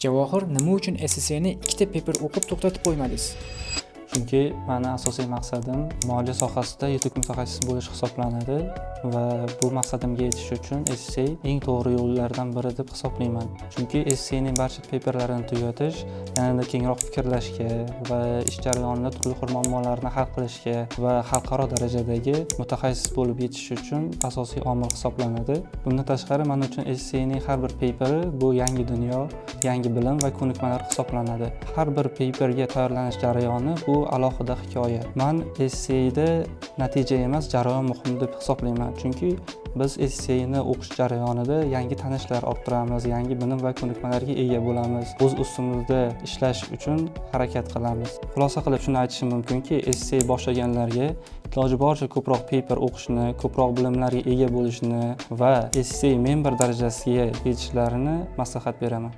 Javohir, nima uchun SSCni ikkita paper o'qib to'xtatib qo'ymadingiz? Chunki meni asosiy maqsadim moliya sohasida yetuk mutaxassis bo'lish hisoblanadi va bu maqsadimga yetish uchun SSC eng to'g'ri yo'llardan biri deb hisoblayman. Chunki SSCning barcha paperlarini tugatish yanada kengroq fikrlashga va ish jarayonida turli xil muammolarni hal qilishga va xalqaro darajadagi mutaxassis bo'lib yetish uchun asosiy omil hisoblanadi. Bundan tashqari men uchun SSCning har bir paperi bu yangi dunyo, yangi bilim va ko'nikmalar hisoblanadi. Har bir paperga tayyorlanish jarayoni bu alohida hikoya. Men SSCda natija emas, jarayon muhim deb hisoblayman. Chunki biz SSCni o'qish jarayonida yangi tanishlar orttiramiz, yangi bilim va ko'nikmalarga ega bo'lamiz. O'z ustimizda ishlash uchun harakat qilamiz. Xulosa qilib shuni aytishim mumkinki, SSC boshlaganlarga iloji boricha ko'proq paper o'qishni, ko'proq bilimlarga ega bo'lishni va SSC member darajasiga yetishlarini maslahat beraman.